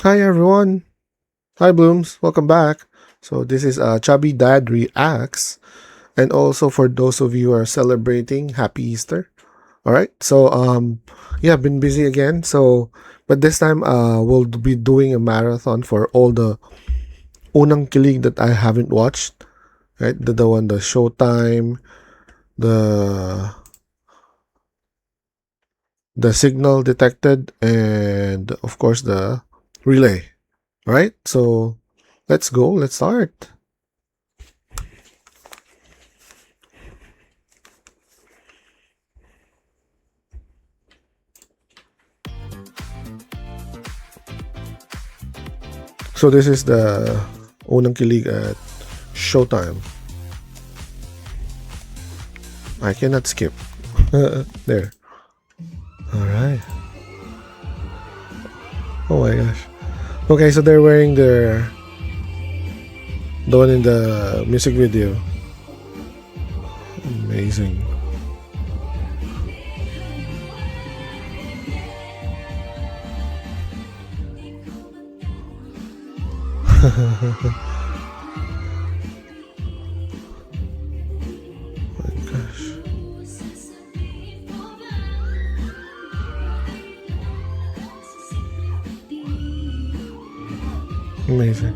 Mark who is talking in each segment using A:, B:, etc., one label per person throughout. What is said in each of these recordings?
A: Hi everyone. Hi Blooms. Welcome back. So this is Chubby Dad Reacts, and also for those of you who are celebrating, Happy Easter. All right. So yeah, I've been busy again. So but this time we'll be doing a marathon for all the unang kilig that I haven't watched. Right, the Showtime, the the Signal Detected, and of course the Relay. All right. So let's go. Let's start. So this is the unang kilig at Showtime. I cannot skip. There. Alright. Oh my gosh. Okay, so they're wearing the one in the music video. Amazing. My gosh. Amazing.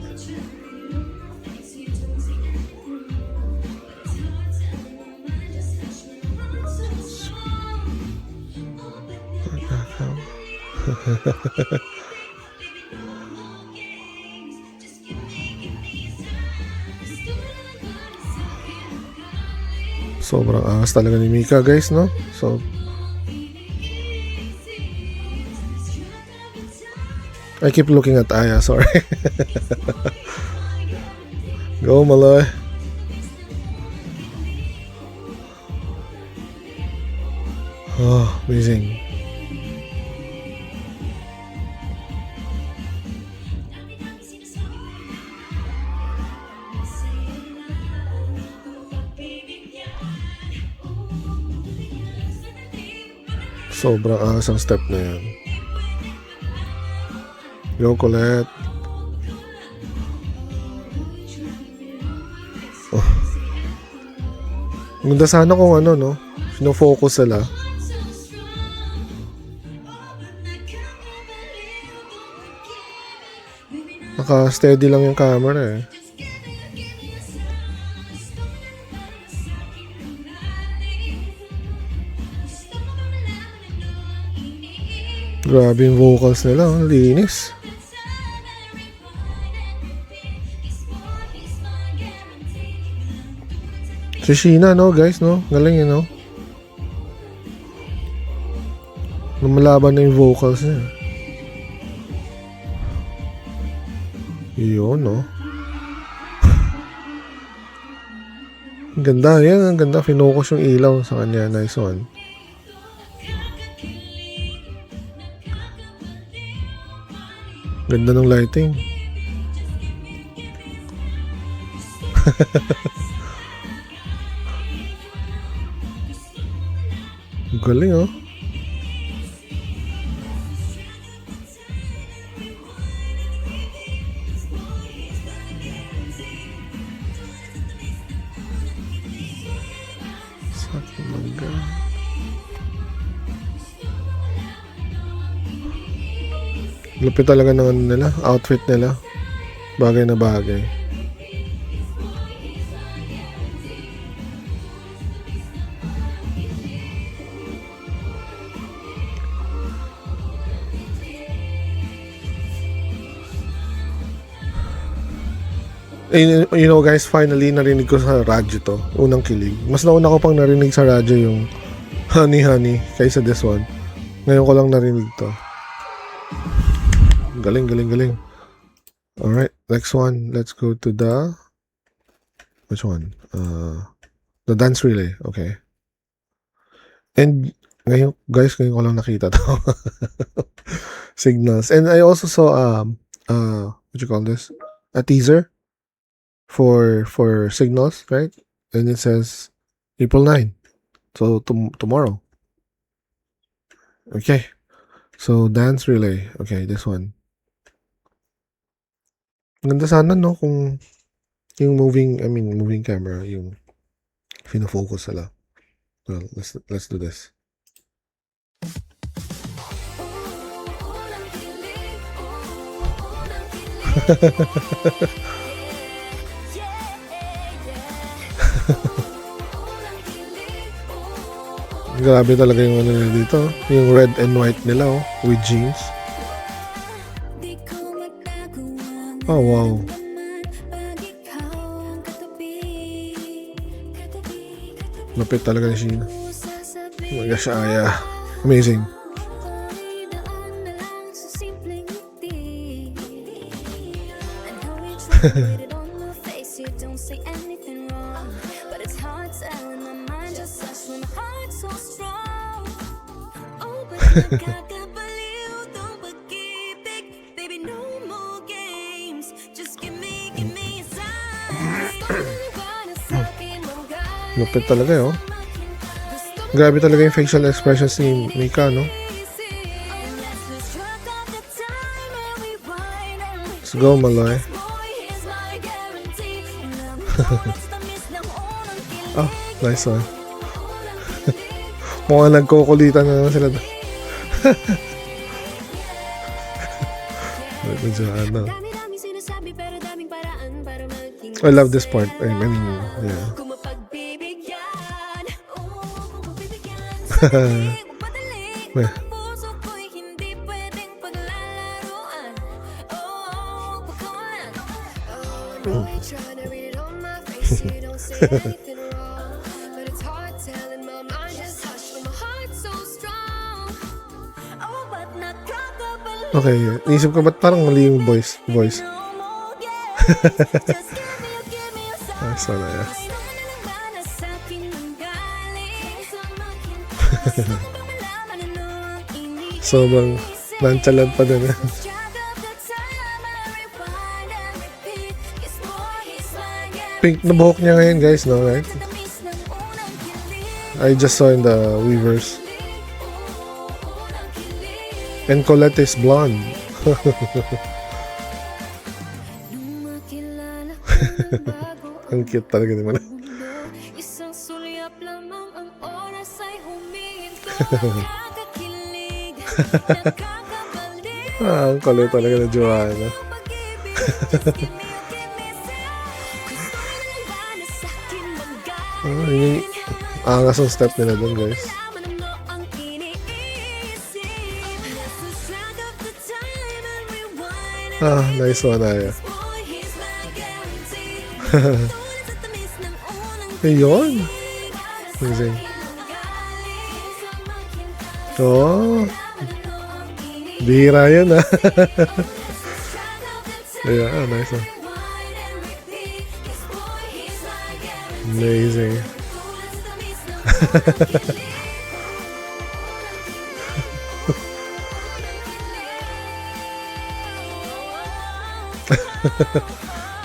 A: Sobrang angas talaga ni Mika, guys, no? So I keep looking at Aya, sorry. Go, Maloy. Oh, amazing. Sobrang angas ang step na yan. Go, Colette. Oh. Ganda sana kung ano, no? Sino-focus sila. Naka-steady lang yung camera eh. Grabe yung vocals nila, oh. Linis. Si Sheena, no, guys, no? Galing yun, no? Lumalaban na yung vocals niya. Yun, no? Ang ganda, yan, ang ganda. Finokus yung ilaw sa kanya. Nice one. Ganda ng lighting. Galing, oh. Sakamaga. Lupit talaga ng ano nila, outfit nila. Bagay na bagay. You know guys, finally narinig ko sa radyo to. Unang kilig. Mas nauna ko pang narinig sa radyo yung Honey Honey kaysa this one. Ngayon ko lang narinig to. Galing, galing, galing. Alright, next one. Let's go to the... Which one? The dance relay. Okay. And ngayon, guys, ngayon ko lang nakita to. Signals. And I also saw, what you call this? A teaser for Signals, right? And it says April 9. So tomorrow. Okay. So dance relay. Okay, this one. Ganda sana, no, kung yung moving camera, yung fino-focus sila. Well, let's do this. Grabe talaga yung ano nila dito. Yung red and white nila, oh, with jeans. Oh, wow. Lapit talaga ni Sheena. Oh my gosh, Aya. Amazing. Lupit talaga, oh. Grabe talaga yung facial expressions ni Mika, no? Let's go, Maloy. Oh, nice one. Mukhang nagkukulitan na naman sila. Medyo ano. I love this part. I mean, yeah. Okay, isip ko ba't parang mali yung voice. Sana ya. Sobrang nonchalant pa din. Pink na buhok niya ngayon, guys, no, right? I just saw in the Weavers. And Colette is blonde. Ang cute talaga naman. Ang kulit talaga na Joanna. Yung angas ang step nila dun, guys. Nice one, Aya. Ayun. Amazing. Oh. Bihira yun, ah. Yeah, nice one. Amazing.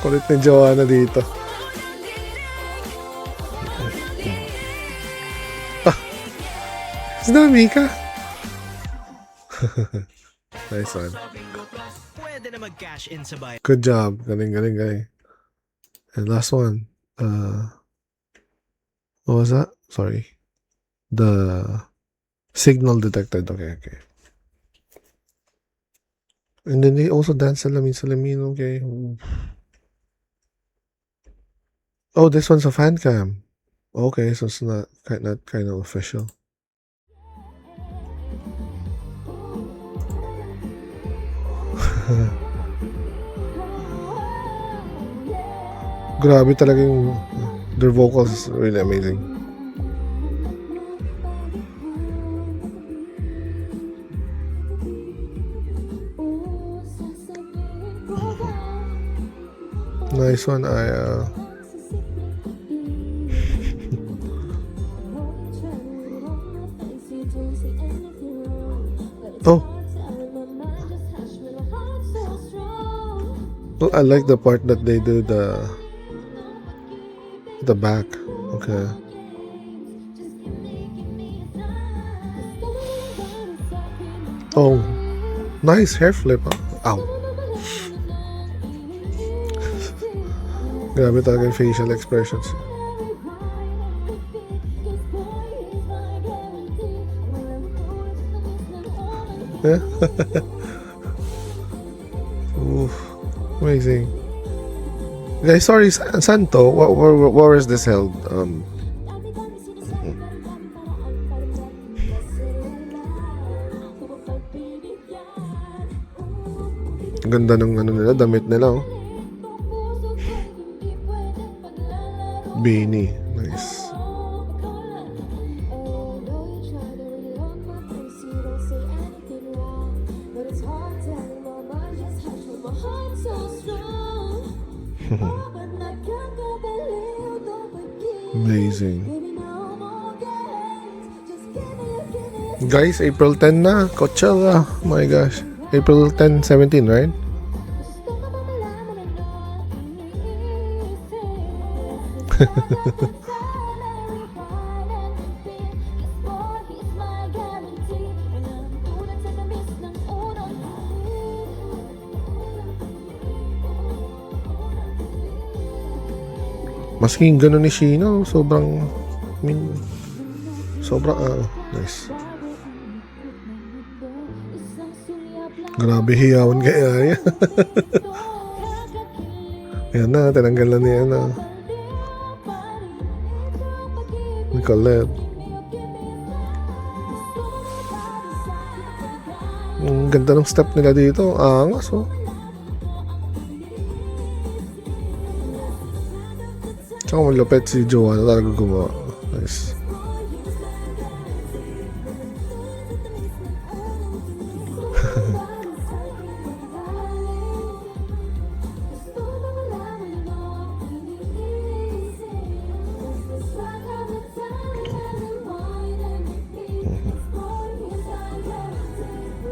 A: Kulit ni Joanna dito. Is that Mika? Nice one. Good job. Galing. And last one. What was that? Sorry. The signal detected. Okay. And then they also dance Salamin, okay. Oh, this one's a fan cam. Okay, so it's not kind of official. Grabe talaga yung their vocals is really amazing. Nice one, Aya. Oh. Well, I like the part that they do the back. Okay. Oh, nice hair flip. Huh? Ow. Grabe talaga yung facial expressions. Yeah. Oof. Amazing. Guys, sorry, Santo, where is this held? Ang ganda ng ano nila, damit nila, oh. Beanie. Nice. Amazing. Guys, April 10 na. Coachella. Oh my gosh. April 10, 17, right? Masking ganun ni Sheena, sobrang, I mean, sobrang, nice. Grabe hiyawan kaya yan. Yan na, tinanggal na niya na. Nicolette. Ang ganda ng step nila dito. Angas, oh. Tsaka malupet si Joanna talaga gumawa. Nice.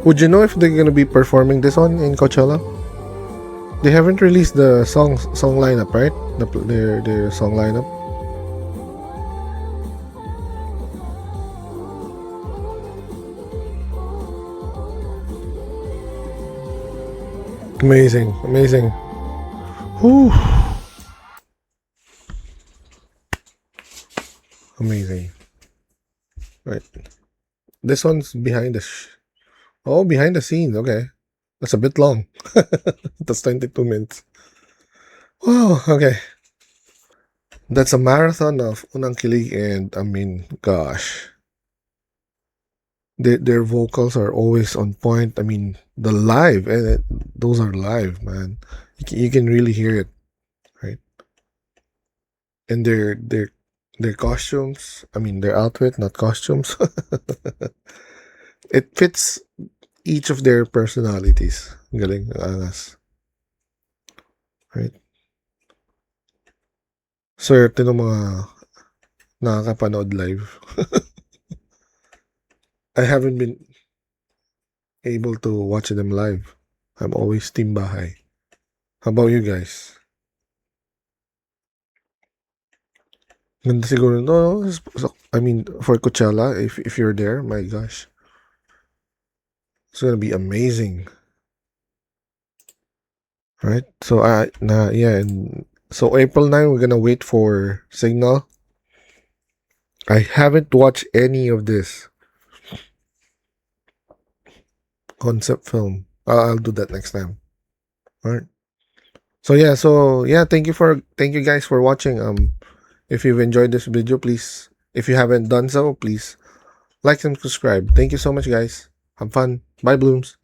A: Would you know if they're gonna be performing this one in Coachella? They haven't released the song lineup, right? Their song lineup. Amazing, amazing. Whew. Amazing. Right. This one's behind behind the scenes. Okay. That's a bit long. That's 22 minutes. Wow, okay. That's a marathon of Unang Kilig, and I mean, gosh. Their vocals are always on point. I mean, the live, and those are live, man. You can really hear it, right? And their costumes, I mean, their outfit, not costumes. It fits each of their personalities. Galing, angas. Right? Swerte ng mga nakakapanood live. I haven't been able to watch them live. I'm always team bahay. How about you guys? Ganda siguro no? I mean, for Coachella, if you're there, my gosh. It's gonna be amazing. Right? So and so April 9 we're gonna wait for Signal. I haven't watched any of this concept film. I'll do that next time. Alright. So thank you guys for watching. If you've enjoyed this video, please, if you haven't done so, please like and subscribe. Thank you so much, guys. Have fun. Bye, Blooms.